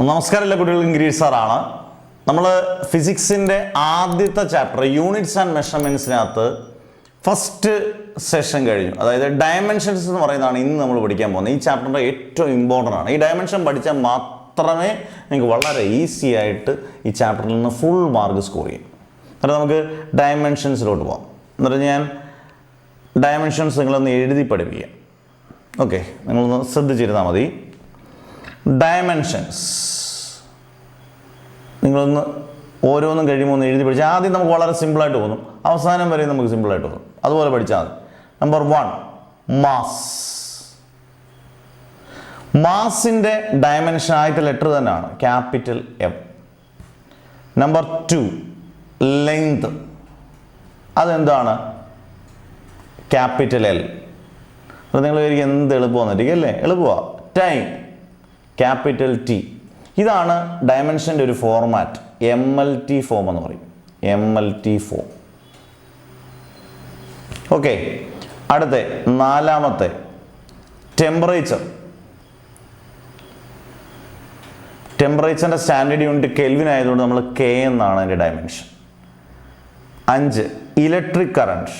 നമസ്കാരം എല്ലാ കുട്ടികൾക്കും ഗിരീഷ് സാറാണ്. നമ്മൾ ഫിസിക്സിൻ്റെ ആദ്യത്തെ ചാപ്റ്റർ യൂണിറ്റ്സ് ആൻഡ് മെഷർമെൻറ്റ്സിനകത്ത് ഫസ്റ്റ് സെഷൻ കഴിഞ്ഞു. അതായത് ഡയമെൻഷൻസ് എന്ന് പറയുന്നതാണ് ഇന്ന് നമ്മൾ പഠിക്കാൻ പോകുന്നത്. ഈ ചാപ്റ്ററിൻ്റെ ഏറ്റവും ഇമ്പോർട്ടൻ്റ് ആണ്. ഈ ഡയമെൻഷൻ പഠിച്ചാൽ മാത്രമേ നിങ്ങൾക്ക് വളരെ ഈസി ആയിട്ട് ഈ ചാപ്റ്ററിൽ നിന്ന് ഫുൾ മാർക്ക് സ്കോർ ചെയ്യും. എന്നിട്ട് നമുക്ക് ഡയമെൻഷൻസിലോട്ട് പോകാം. എന്നിട്ട് ഞാൻ ഡയമെൻഷൻസ് നിങ്ങളൊന്ന് എഴുതി പഠിപ്പിക്കാം. ഓക്കെ, നിങ്ങളൊന്ന് ശ്രദ്ധിച്ചിരുന്നാൽ മതി. ഡയമെൻഷൻസ് നിങ്ങളൊന്ന് ഓരോന്നും കഴിയുമ്പോൾ ഒന്ന് എഴുതി പഠിച്ചാൽ ആദ്യം നമുക്ക് വളരെ സിമ്പിളായിട്ട് തോന്നും, അവസാനം വരെ നമുക്ക് സിമ്പിളായിട്ട് തോന്നും. അതുപോലെ പഠിച്ചാൽ മതി. Number 1 mass. മാസിൻ്റെ ഡയമെൻഷൻ ആദ്യത്തെ ലെറ്റർ തന്നെയാണ് ക്യാപിറ്റൽ M. Number 2 length. അതെന്താണ്? Capital L. അപ്പോൾ നിങ്ങൾ വിചാരിക്കും എന്ത് എളുപ്പമാണെന്നിരിക്കും അല്ലേ? എളുപ്പമാണ്. Time capital T. ഇതാണ് ഡയമെൻഷൻ്റെ ഒരു ഫോർമാറ്റ്. MLT ഫോം എന്ന് പറയും. MLT form. ഓക്കെ, അടുത്ത നാലാമത്തെ ടെമ്പറേച്ചർ. ടെമ്പറേച്ചറിൻ്റെ സ്റ്റാൻഡേർഡ് യൂണിറ്റ് കെൽവിൻ ആയതുകൊണ്ട് നമ്മൾ K എന്നാണ് അതിൻ്റെ ഡയമെൻഷൻ. 5 electric current.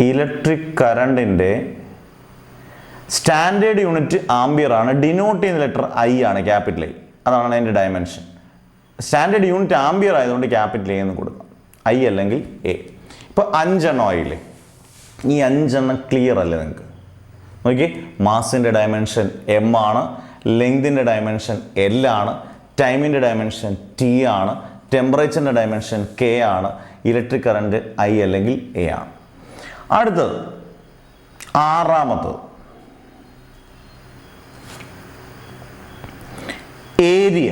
ഇലക്ട്രിക് കറണ്ടിൻ്റെ സ്റ്റാൻഡേർഡ് യൂണിറ്റ് ആംബിയർ ആണ്. ഡിനോട്ട് ചെയ്യുന്ന ലെറ്റർ I ആണ്, ക്യാപിറ്റൽ I. അതാണ് അതിൻ്റെ ഡയമെൻഷൻ. സ്റ്റാൻഡേർഡ് യൂണിറ്റ് ആംബിയർ ആയതുകൊണ്ട് ക്യാപിറ്റൽ A എന്ന് കൊടുക്കാം, I അല്ലെങ്കിൽ A. ഇപ്പോൾ 5 എണ്ണം ആയില്ലേ? ഈ 5 എണ്ണം ക്ലിയർ അല്ലേ നിങ്ങൾക്ക്? നോക്കി, മാസിൻ്റെ ഡയമെൻഷൻ M ആണ്, ലെങ്തിൻ്റെ ഡയമെൻഷൻ L ആണ്, ടൈമിൻ്റെ ഡയമെൻഷൻ T ആണ്, ടെമ്പറേച്ചറിൻ്റെ ഡയമെൻഷൻ K ആണ്, ഇലക്ട്രിക് കറണ്ട് I അല്ലെങ്കിൽ A ആണ്. അടുത്തത് ആറാമത്തത് ഏരിയ.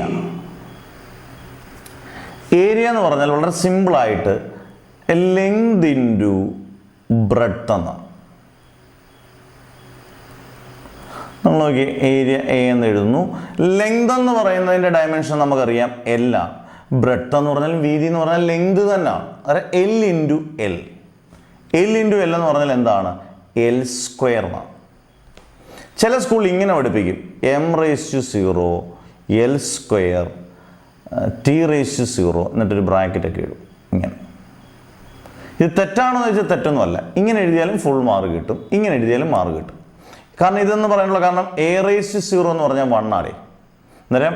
ഏരിയ എന്ന് പറഞ്ഞാൽ വളരെ സിമ്പിളായിട്ട് ലെങ്ത് ഇൻറ്റു ബ്രെഡ്ത്ത് എന്നാണ്. നമ്മൾ നോക്കി, ഏരിയ A എന്ന് എഴുതുന്നു. ലെങ്ത് എന്ന് പറയുന്നതിൻ്റെ ഡയമെൻഷൻ നമുക്കറിയാം L ആണ്. ബ്രെഡ്ത്ത് എന്ന് പറഞ്ഞാൽ വീതി എന്ന് പറഞ്ഞാൽ ലെങ്ത് തന്നെയാണ്. അതായത് L into L. L into L എന്ന് പറഞ്ഞാൽ എന്താണ്? L സ്ക്വയർ എന്നാണ്. ചില സ്കൂളിൽ ഇങ്ങനെ പഠിപ്പിക്കും, m⁻⁴ L സ്ക്വയർ T⁻�0 എന്നിട്ടൊരു ബ്രാക്കറ്റൊക്കെ ഇടും. ഇങ്ങനെ. ഇത് തെറ്റാണെന്ന് വെച്ചാൽ തെറ്റൊന്നുമല്ല. ഇങ്ങനെ എഴുതിയാലും ഫുൾ മാർക്ക് കിട്ടും, ഇങ്ങനെ എഴുതിയാലും മാർക്ക് കിട്ടും. കാരണം ഇതെന്ന് പറയാനുള്ള കാരണം a⁻�0 എന്ന് പറഞ്ഞാൽ 1 ആണ്. അന്നേരം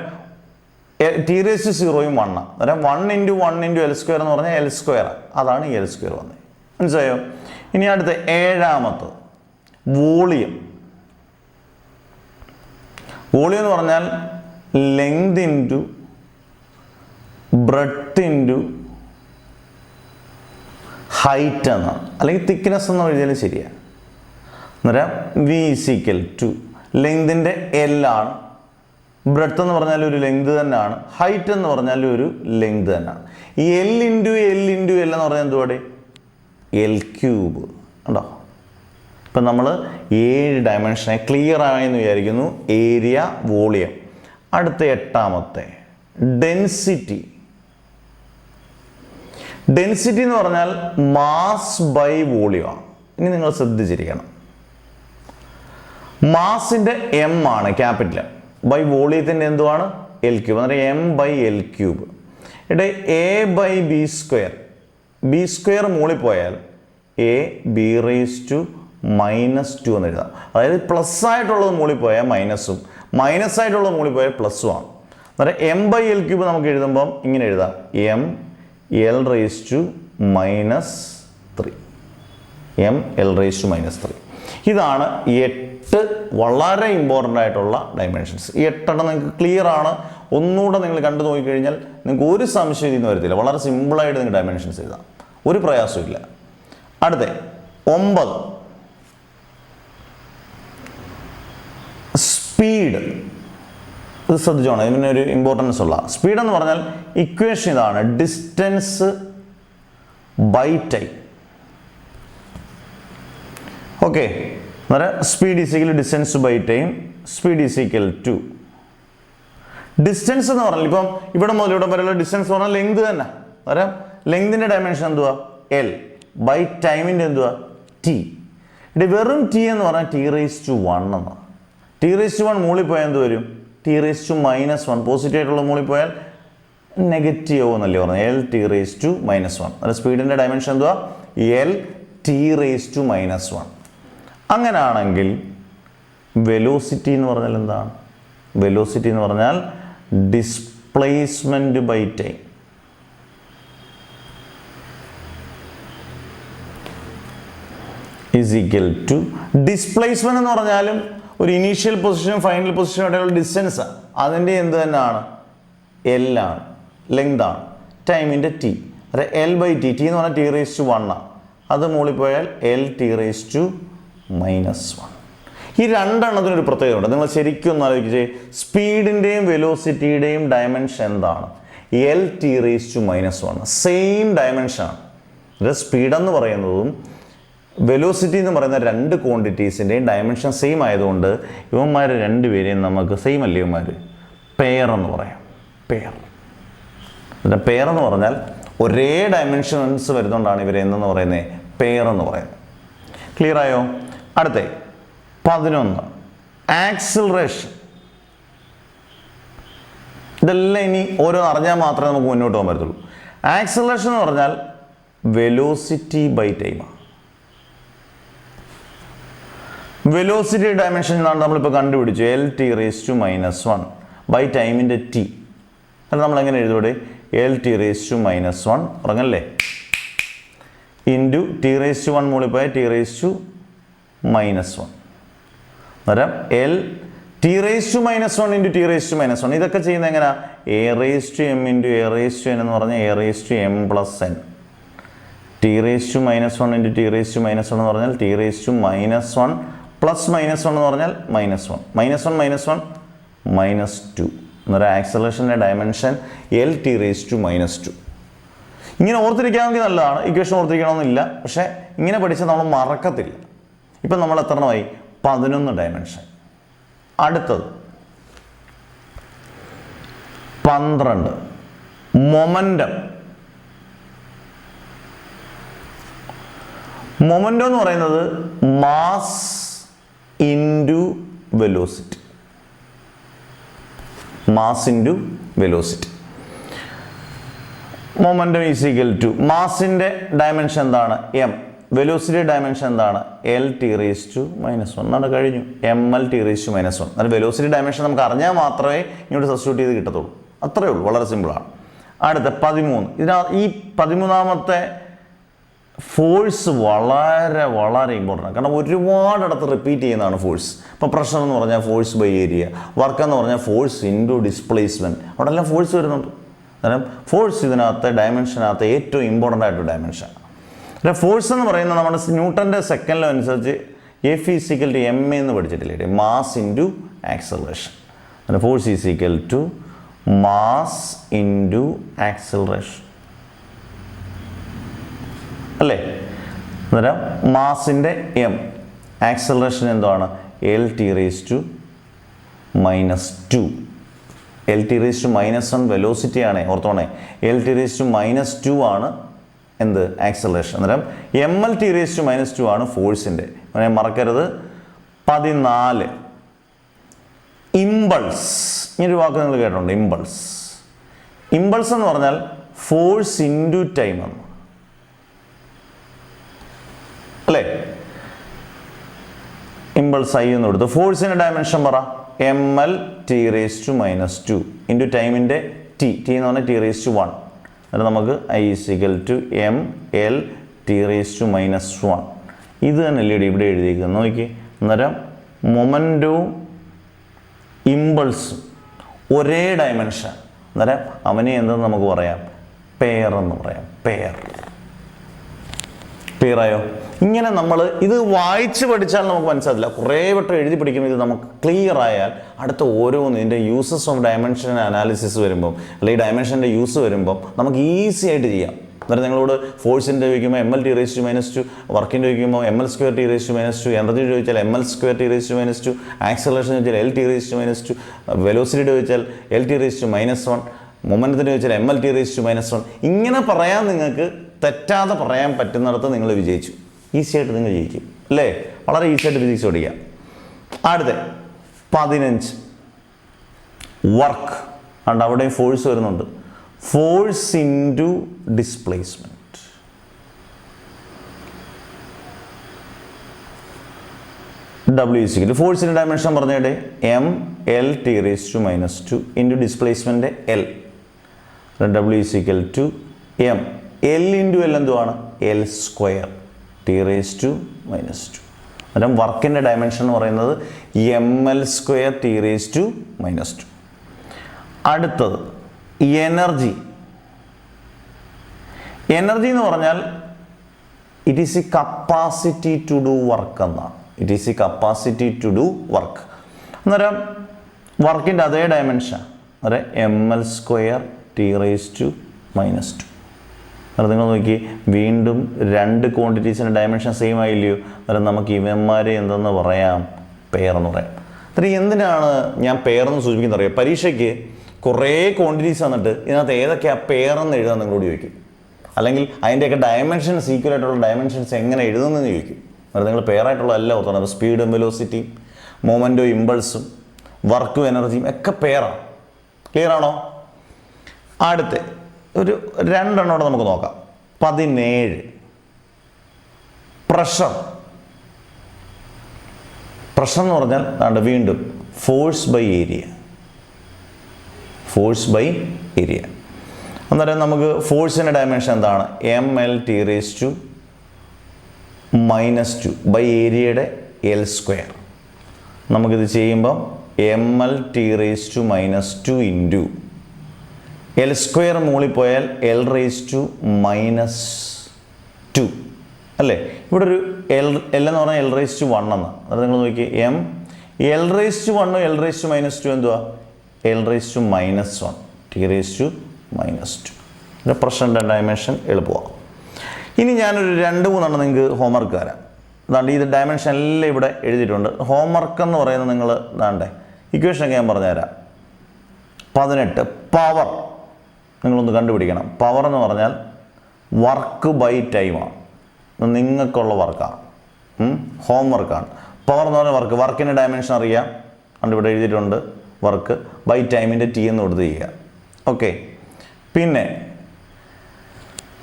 T⁻�0യും 1 ആണ്. അന്നേരം 1 ഇൻറ്റു 1 ഇൻറ്റു L സ്ക്വയർ എന്ന് പറഞ്ഞാൽ L സ്ക്വയർ. അതാണ് L സ്ക്വയർ വന്നത്. മനസ്സിലായോ? ഇനി അടുത്ത ഏഴാമത്തെ വോളിയം. വോളിയം എന്ന് പറഞ്ഞാൽ length into breadth into height എന്നാണ്, അല്ലെങ്കിൽ തിക്നെസ് എന്ന് എഴുതിയാലും ശരിയാണ്. അന്നേരം V= ലെങ്തിൻ്റെ L ആണ്, ബ്രെഡ്ത്ത് എന്ന് പറഞ്ഞാൽ ഒരു ലെങ്ത് തന്നെയാണ്, ഹൈറ്റ് എന്ന് പറഞ്ഞാൽ ഒരു ലെങ്ത് തന്നെയാണ്. ഈ L ഇൻറ്റു L എന്ന് പറഞ്ഞാൽ എന്തുവാടെ? L³ ഉണ്ടോ? ഇപ്പം നമ്മൾ 7 ഡയമെൻഷനെ ക്ലിയർ ആയെന്ന് വിചാരിക്കുന്നു. Area, volume. അടുത്ത എട്ടാമത്തെ ഡെൻസിറ്റി. ഡെൻസിറ്റി എന്ന് പറഞ്ഞാൽ മാസ് ബൈ വോളിയം ആണ്. ഇനി നിങ്ങൾ ശ്രദ്ധിച്ചിരിക്കണം. മാസിൻ്റെ M ആണ്, ക്യാപിറ്റൽ. ബൈ വോളിയത്തിൻ്റെ എന്തുവാണ്? L³. അന്നേരം M/L³. ഇവിടെ A/B². B² മുകളിൽ പോയാൽ AB⁻⁻² എന്ന് എഴുതാം. അതായത് പ്ലസ് ആയിട്ടുള്ളത് മുകളിൽ പോയാൽ മൈനസും, മൈനസ് ആയിട്ടുള്ളത് മുകളിൽ പോയാൽ പ്ലസ്സും ആണ്. അന്നേരം M/L³ നമുക്ക് എഴുതുമ്പം ഇങ്ങനെ എഴുതാം, ML⁻⁻3. ML⁻⁻3. ഇതാണ് 8 വളരെ ഇമ്പോർട്ടൻ്റ് ആയിട്ടുള്ള ഡയമെൻഷൻസ്. ഈ 8 എണ്ണം നിങ്ങൾക്ക് ക്ലിയർ ആണ്. ഒന്നുകൂടെ നിങ്ങൾ കണ്ടു നോക്കിക്കഴിഞ്ഞാൽ നിങ്ങൾക്ക് ഒരു സംശയം ഇതിൽ നിന്ന് വരത്തില്ല. വളരെ സിമ്പിളായിട്ട് നിങ്ങൾക്ക് ഡയമെൻഷൻസ് എഴുതാം, ഒരു പ്രയാസവും ഇല്ല. അടുത്ത 9 സ്പീഡ്. ഇത് ശ്രദ്ധിച്ചോണം, ഇതിന് ഒരു ഇമ്പോർട്ടൻസ് ഉള്ള. സ്പീഡ് എന്ന് പറഞ്ഞാൽ ഇക്വേഷൻ ഇതാണ്, ഡിസ്റ്റൻസ് ബൈ ടൈം. ഓക്കെ, അന്നേരം speed = distance by time. Speed = distance എന്ന് പറഞ്ഞാൽ ഇപ്പം ഇവിടെ മുതൽ ഇവിടെ വരെയുള്ള ഡിസ്റ്റൻസ് പറഞ്ഞാൽ ലെങ്ത് തന്നെ. അന്നേരം ലെങ്തിൻ്റെ ഡയമെൻഷൻ എന്തുവാ? L. ബൈ ടൈമിൻ്റെ എന്തുവാ? T. ഇവിടെ വെറും T എന്ന് പറഞ്ഞാൽ T⁻⁴ എന്നാണ്. T⁻⁴ മുകളിൽ പോയാൽ എന്ത് വരും? ടി റേസ് ടു -1 പോസിറ്റീവ് ആയിട്ടുള്ള മുകളിൽ പോയാൽ നെഗറ്റീവ് എന്നല്ലേ പറഞ്ഞത് എൽ ടി റേസ് ടു -1. അതായത് സ്പീഡിൻ്റെ ഡയമെൻഷൻ എന്തുവാ എൽ ടി റേസ് ടു -1. അങ്ങനെയാണെങ്കിൽ വെലോസിറ്റി എന്ന് പറഞ്ഞാൽ എന്താണ്? വെലോസിറ്റി എന്ന് പറഞ്ഞാൽ displacement by time. Is equal to displacement എന്ന് പറഞ്ഞാലും ഒരു ഇനീഷ്യൽ പൊസിഷനും ഫൈനൽ പൊസിഷനും ഇടയിലുള്ള ഡിസ്റ്റൻസാണ്. അതിൻ്റെ എന്ത് തന്നെയാണ്? എല്ലാണ്, ലെങ്താണ്. ടൈമിൻ്റെ ടി, അതായത് എൽ ബൈ ടി. ടി എന്ന് പറഞ്ഞാൽ ടി റേസ് ടു 1 ആണ്. അത് മുകളിൽ പോയാൽ എൽ ടി റേസ് ടു -1. ഈ രണ്ടെണ്ണത്തിനൊരു പ്രത്യേകതയുണ്ട്. നിങ്ങൾ ശരിക്കും ഒന്ന് ആലോചിച്ചേ. സ്പീഡിൻ്റെയും വെലോസിറ്റിയുടെയും ഡയമെൻഷൻ എന്താണ്? L T raise to -1. Same ഡയമെൻഷനാണ്. അതായത് സ്പീഡെന്ന് പറയുന്നതും വെലോസിറ്റി എന്ന് പറയുന്ന രണ്ട് ക്വാണ്ടിറ്റീസിൻ്റെയും ഡയമെൻഷൻ സെയിം ആയതുകൊണ്ട് ഇവന്മാർ രണ്ടുപേരെയും നമുക്ക് സെയിം അല്ലേ ഇവന്മാർ പെയർ എന്ന് പറയാം. പെയർ പെയർ എന്ന് പറഞ്ഞാൽ ഒരേ ഡയമെൻഷൻസ് വരുന്നതുകൊണ്ടാണ് ഇവരെ എന്തെന്ന് പറയുന്നത് പെയർ എന്ന് പറയുന്നത്. ക്ലിയർ ആയോ? അടുത്ത 11 ആക്സിലറേഷൻ. ഇതെല്ലാം ഇനി ഓരോ അറിഞ്ഞാൽ മാത്രമേ നമുക്ക് മുന്നോട്ട് പോകാൻ പറ്റത്തുള്ളൂ. ആക്സിലറേഷൻ എന്ന് പറഞ്ഞാൽ വെലോസിറ്റി ബൈ ടൈമാണ്. വെലോസിറ്റി ഡയമെൻഷൻ എന്നാണ് നമ്മളിപ്പോൾ കണ്ടുപിടിച്ചു. L T raise to -1 by ടൈമിൻ്റെ ടി. അത് നമ്മളെങ്ങനെ എഴുതൂടെ? എൽ ടി റേസ് ടു -1 പറഞ്ഞല്ലേ ഇൻറ്റു ടി റേസ് ടു 1 മുകളിൽ പോയാൽ ടി റേസ് ടു -1. അന്നേരം L T raise to -1 into T raise to -1. ഇതൊക്കെ ചെയ്യുന്നത് എങ്ങനെയാണ്? A raise to M into A raise to N എന്ന് പറഞ്ഞാൽ A raise to M plus N. T raise to -1 into T raise to -1 എന്ന് പറഞ്ഞാൽ T raise to -1 plus -1 എന്ന് പറഞ്ഞാൽ -1. -1 -2. എന്നൊരു ആക്സലറേഷൻ്റെ dimension L T raise to -2. ഇങ്ങനെ ഓർത്തിരിക്കാമെങ്കിൽ നല്ലതാണ്. ഇക്വേഷൻ ഓർത്തിരിക്കണമെന്നില്ല. പക്ഷേ ഇങ്ങനെ പഠിച്ചാൽ നമ്മൾ മറക്കത്തില്ല. ഇപ്പം നമ്മൾ എത്ര എണ്ണമായി? 11 ഡയമെൻഷൻ. അടുത്തത് 12 മൊമെൻറ്റം. മൊമെൻറ്റം എന്ന് പറയുന്നത് mass into velocity. Mass into velocity. Momentum is equal to മാസിൻ്റെ ഡയമെൻഷൻ എന്താണ്? എം. വെലോസിറ്റി ഡയമെൻഷൻ എന്താണ്? L T raise to -1. എന്നാണ് കഴിഞ്ഞു. M L T raise to -1. എന്നാൽ വെലോസിറ്റി ഡയമെൻഷൻ നമുക്ക് അറിഞ്ഞാൽ മാത്രമേ ഇങ്ങോട്ട് സബ്സ്റ്റിറ്റ്യൂട്ട് ചെയ്ത് കിട്ടത്തുള്ളൂ. അത്രയേ ഉള്ളൂ. വളരെ സിമ്പിളാണ്. അടുത്ത 13. ഈ 13ാമത്തെ ഫോഴ്സ് വളരെ വളരെ ഇമ്പോർട്ടൻ്റ് ആണ്. കാരണം ഒരുപാടിടത്ത് റിപ്പീറ്റ് ചെയ്യുന്നതാണ് ഫോഴ്സ്. ഇപ്പോൾ പ്രഷർ എന്ന് പറഞ്ഞാൽ ഫോഴ്സ് ബൈ ഏരിയ, വർക്ക് എന്ന് പറഞ്ഞാൽ ഫോഴ്സ് ഇൻറ്റു ഡിസ്പ്ലേസ്മെൻറ്റ്. അവിടെ എല്ലാം ഫോഴ്സ് വരുന്നുണ്ട്. കാരണം ഫോഴ്സ് ഇതിനകത്ത് ഡയമെൻഷനകത്ത് ഏറ്റവും ഇമ്പോർട്ടൻ്റ് ആയിട്ടൊരു ഡയമെൻഷൻ. ഫോഴ്സ് എന്ന് പറയുന്നത് നമ്മുടെ ന്യൂട്ടൻ്റെ സെക്കൻഡ് ലോ അനുസരിച്ച് F is equal to M എന്ന് പഠിച്ചിട്ടില്ലേ? Mass into acceleration. അങ്ങനെ force is equal to mass into acceleration അല്ലേ? അന്നേരം മാസിൻ്റെ എം, ആക്സലറേഷൻ എന്താണ്? L T raise to -2. L T raise to -1 velocity ആണ്. ഓർത്തോണേ, എൽ ടി റേസ് ടു -2 ആണ് എന്ത്? ആക്സലറേഷൻ. അന്നേരം M L T raise to -2 ആണ് ഫോഴ്സിൻ്റെ. അങ്ങനെ മറക്കരുത്. 14 ഇമ്പൾസ്. ഇങ്ങനൊരു വാക്ക് നിങ്ങൾ കേട്ടിട്ടുണ്ട്, ഇമ്പൾസ്. ഇമ്പൾസ് എന്ന് പറഞ്ഞാൽ ഫോഴ്സ് ഇൻറ്റു ടൈം ആണ് അല്ലേ? ഇമ്പൾസ് ഐ എന്ന് കൊടുത്തു. ഫോഴ്സിൻ്റെ ഡയമെൻഷൻ പറ. M L T raise to -2 into ടൈമിൻ്റെ ടി. ടി എന്ന് പറഞ്ഞാൽ ടി റേസ് ടു 1. എന്നിട്ട് നമുക്ക് I is equal to M L T raise to -1. ഇത് തന്നെ അല്ലേ ഇവിടെ എഴുതിയിരിക്കുന്നത്? നോക്കി. അന്നേരം മൊമെൻറ്റവും ഇമ്പൾസും ഒരേ ഡയമെൻഷൻ. അന്നേരം അവനെ എന്തെന്ന് നമുക്ക് പറയാം? പെയർ എന്ന് പറയാം. പെയർ. ക്ലിയറായോ? ഇങ്ങനെ നമ്മൾ ഇത് വായിച്ച് പഠിച്ചാൽ നമുക്ക് മനസ്സിലാവില്ല. കുറേ വട്ടം എഴുതി പഠിക്കുമ്പോൾ ഇത് നമുക്ക് ക്ലിയർ ആയാൽ അടുത്ത ഓരോന്നും ഇതിൻ്റെ യൂസസ് ഓഫ് ഡയമെൻഷൻ അനാലിസിസ് വരുമ്പം അല്ലെങ്കിൽ ഡയമെൻഷൻ്റെ യൂസ് വരുമ്പം നമുക്ക് ഈസി ആയിട്ട് ചെയ്യാം. അന്നേരം നിങ്ങളോട് ഫോഴ്സിൻ്റെ ചോദിക്കുമ്പോൾ M L T raise to -2, വർക്കിൻ്റെ ചോദിക്കുമ്പോൾ M L square T raise to -2, energy ചോദിച്ചാൽ M L square T raise to -2, acceleration ചോദിച്ചാൽ L T raise to -2, velocity ചോദിച്ചാൽ എൽ ടി റേസ് ടു -1, മൊമെൻറ്റത്തിന് ചോദിച്ചാൽ M L T raise to -1. ഇങ്ങനെ പറയാൻ നിങ്ങൾക്ക് തെറ്റാതെ പറയാൻ പറ്റുന്നിടത്ത് നിങ്ങൾ വിജയിച്ചു. ഈസി ആയിട്ട് നിങ്ങൾ ജയിക്കും അല്ലേ? വളരെ ഈസി ആയിട്ട് ഫിസിക്സ് പഠിക്കാം. അടുത്ത 15 വർക്ക് അതുകൊണ്ട് അവിടെയും ഫോഴ്സ് വരുന്നുണ്ട്. Force into displacement. W equal to ഫോഴ്സിൻ്റെ ഡയമെൻഷൻ പറഞ്ഞേടെ m(L(T)⁻² into displacement L. W equal to m. L into L എന്തുവാണ്? L² T⁻². അന്നേരം വർക്കിൻ്റെ ഡയമെൻഷൻ എന്ന് പറയുന്നത് mL² T⁻². അടുത്തത് എനർജി. എനർജി എന്ന് പറഞ്ഞാൽ it is a capacity to do work എന്നാണ്. It is a capacity to do work. അന്നേരം വർക്കിൻ്റെ അതേ ഡയമെൻഷൻ അന്നേരം mL² T⁻². അന്നേരം നിങ്ങൾ നോക്കി വീണ്ടും രണ്ട് ക്വാണ്ടിറ്റീസിൻ്റെ ഡയമെൻഷൻ സെയിം ആയില്ലയോ? അന്നേരം നമുക്ക് ഇവന്മാരെ എന്തെന്ന് പറയാം? പെയർ എന്ന് പറയാം. അന്നേരം എന്തിനാണ് ഞാൻ പെയർ എന്ന് സൂചിപ്പിക്കുന്നത് അറിയാം? പരീക്ഷയ്ക്ക് കുറേ ക്വാണ്ടിറ്റീസ് വന്നിട്ട് ഇതിനകത്ത് ഏതൊക്കെയാണ് പെയർ എന്ന് എഴുതാൻ നിങ്ങളോട് ചോദിക്കും. അല്ലെങ്കിൽ അതിൻ്റെയൊക്കെ ഡയമെൻഷൻസ് ഈക്വൽ ആയിട്ടുള്ള ഡയമെൻഷൻസ് എങ്ങനെ എഴുതുന്നതെന്ന് ചോദിക്കും. അന്നേരം നിങ്ങൾ പെയറായിട്ടുള്ള എല്ലാം ഓർത്തണം. അപ്പോൾ സ്പീഡും വെലോസിറ്റിയും മൊമെൻറ്റും ഇമ്പൾസും വർക്കും എനർജിയും ഒക്കെ പെയറാണ്. ക്ലിയർ ആണോ? അടുത്ത ഒരു രണ്ടെണ്ണോടെ നമുക്ക് നോക്കാം. 17 പ്രഷർ. പ്രഷർ എന്ന് പറഞ്ഞാൽ വീണ്ടും force by area. Force by area. അന്നേരം നമുക്ക് ഫോഴ്സിൻ്റെ ഡയമെൻഷൻ എന്താണ്? mL(T)⁻² ബൈ ഏരിയയുടെ L². നമുക്കിത് ചെയ്യുമ്പം mL(T)⁻² ഇൻറ്റു L² മുകളിൽ പോയാൽ L⁻². അല്ലേ? ഇവിടെ ഒരു L എന്ന് പറഞ്ഞാൽ L⁻1 എന്ന്. അത് നിങ്ങൾ നോക്കി L⁻1 L⁻² എന്തുവാ? L⁻1 T⁻². ഇതിൻ്റെ പ്രഷറിൻ്റെ ഡയമെൻഷൻ എളുപ്പമാണ്. ഇനി ഞാനൊരു 2-3 നിങ്ങൾക്ക് ഹോംവർക്ക് തരാം. അതാണ്ട് ഇത് ഡയമെൻഷൻ എല്ലാം ഇവിടെ എഴുതിയിട്ടുണ്ട്. ഹോംവർക്ക് എന്ന് പറയുന്നത് നിങ്ങൾ ഇതാണ്ടേ ഇക്വേഷനൊക്കെ ഞാൻ പറഞ്ഞുതരാം. 18 പവർ നിങ്ങളൊന്ന് കണ്ടുപിടിക്കണം. പവർ എന്ന് പറഞ്ഞാൽ വർക്ക് ബൈ ടൈമാണ്. നിങ്ങൾക്കുള്ള വർക്കാണ്, ഹോംവർക്കാണ്. പവർ എന്ന് പറഞ്ഞാൽ വർക്കിൻ്റെ ഡയമെൻഷൻ അറിയാം. അതുകൊണ്ട് ഇവിടെ എഴുതിയിട്ടുണ്ട്. വർക്ക് ബൈ ടൈമിൻ്റെ T എന്ന് കൊടുത്ത് ചെയ്യുക. ഓക്കെ. പിന്നെ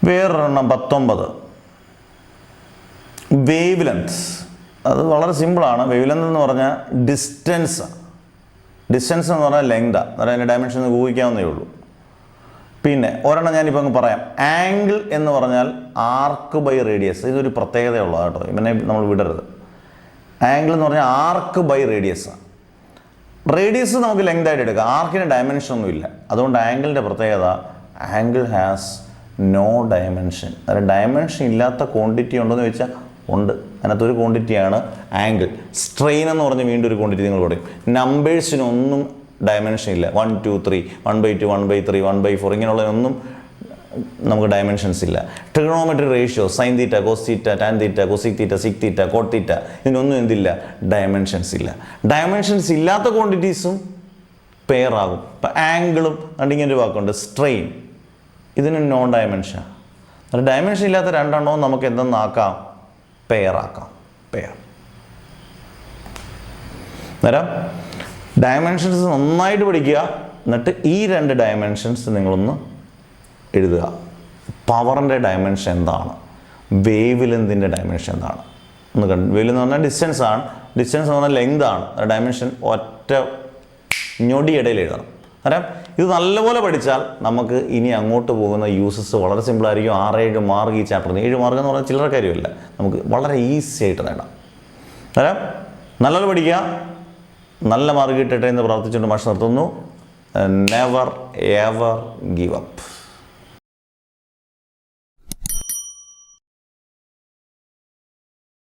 വേറൊരെണ്ണം 19 വേവ് ലെങ്ത്. അത് വളരെ സിമ്പിളാണ്. വേവ് ലെങ്ത് എന്ന് പറഞ്ഞാൽ ഡിസ്റ്റൻസ് എന്ന് പറഞ്ഞാൽ ലെങ്താണ്. അതായത് അതിൻ്റെ ഡയമെൻഷൻ ഊഹിക്കാവുന്നേ ഉള്ളൂ. പിന്നെ ഒരെണ്ണം ഞാനിപ്പോൾ അങ്ങ് പറയാം. ആംഗിൾ എന്ന് പറഞ്ഞാൽ ആർക്ക് ബൈ റേഡിയസ്. ഇതൊരു പ്രത്യേകതയുള്ളതാണ് കേട്ടോ, ഇവനെ നമ്മൾ വിടരുത്. ആംഗിൾ എന്ന് പറഞ്ഞാൽ ആർക്ക് ബൈ റേഡിയസാണ്. റേഡിയസ് നമുക്ക് ലെങ്ത് ആയിട്ട് എടുക്കാം, ആർക്കിന് ഡയമെൻഷൻ ഒന്നുമില്ല. അതുകൊണ്ട് ആംഗിളിൻ്റെ പ്രത്യേകത ആംഗിൾ ഹാസ് നോ ഡയമെൻഷൻ. അതായത് ഡയമെൻഷൻ ഇല്ലാത്ത ക്വാണ്ടിറ്റി ഉണ്ടോയെന്ന് ചോദിച്ചാൽ ഉണ്ട്. അതിനകത്തൊരു ക്വാണ്ടിറ്റിയാണ് ആംഗിൾ. സ്ട്രെയിൻ എന്ന് പറഞ്ഞ് വീണ്ടും ഒരു ക്വാണ്ടിറ്റി നിങ്ങൾ പറയും. നമ്പേഴ്സിനൊന്നും ഡയമെൻഷൻ ഇല്ല. 1, 2, 3, 1/2, 1/3, 1/4 ഇങ്ങനെയുള്ളതൊന്നും നമുക്ക് ഡയമെൻഷൻസ് ഇല്ല. Trigonometry ratio sine theta, cos theta, tan theta, cosec theta, sec theta, cot theta ഇതിനൊന്നും എന്തില്ല? ഡയമെൻഷൻസ് ഇല്ല. ഡയമെൻഷൻസ് ഇല്ലാത്ത ക്വാണ്ടിറ്റീസും പെയർ ആകും. ഇപ്പം ആംഗിളും ഇങ്ങനെ ഒരു വാക്കുണ്ട് സ്ട്രെയിൻ, ഇതിന് നോൺ ഡയമെൻഷൻ. അത് ഡയമെൻഷൻ ഇല്ലാത്ത രണ്ടെണ്ണവും നമുക്ക് എന്തെന്നാക്കാം? പെയർ ആക്കാം. പെയർ. അന്നേരം ഡയമെൻഷൻസ് നന്നായിട്ട് പഠിക്കുക. എന്നിട്ട് ഈ 2 ഡയമെൻഷൻസ് നിങ്ങളൊന്ന് എഴുതുക. പവറിൻ്റെ ഡയമെൻഷൻ എന്താണ്? വേവ് ലെങ്തിൻ്റെ ഡയമെൻഷൻ എന്താണ്? ഒന്ന് വേവ് ലെങ്ത് എന്ന് പറഞ്ഞാൽ ഡിസ്റ്റൻസ് ആണ്. ഡിസ്റ്റൻസ് എന്ന് പറഞ്ഞാൽ ലെങ്ത് ആണ്. ഡയമെൻഷൻ ഒറ്റ ഞൊടിയിടയിൽ എഴുതണം. അന്നേരം ഇത് നല്ലപോലെ പഠിച്ചാൽ നമുക്ക് ഇനി അങ്ങോട്ട് പോകുന്ന യൂസസ് വളരെ സിമ്പിളായിരിക്കും. 6-7 മാർക്ക് ഈ ചാപ്റ്ററിന്. 7 മാർക്ക് എന്ന് പറഞ്ഞാൽ ചില്ലറ കാര്യമില്ല, നമുക്ക് വളരെ ഈസി ആയിട്ട് നേടാം. അന്നേരം നല്ലപോലെ പഠിക്കുക, നല്ല മാർക്ക് കിട്ടട്ടെ എന്ന് പ്രാർത്ഥിച്ചുകൊണ്ട് മാഷ് നിർത്തുന്നു. Never ever give up.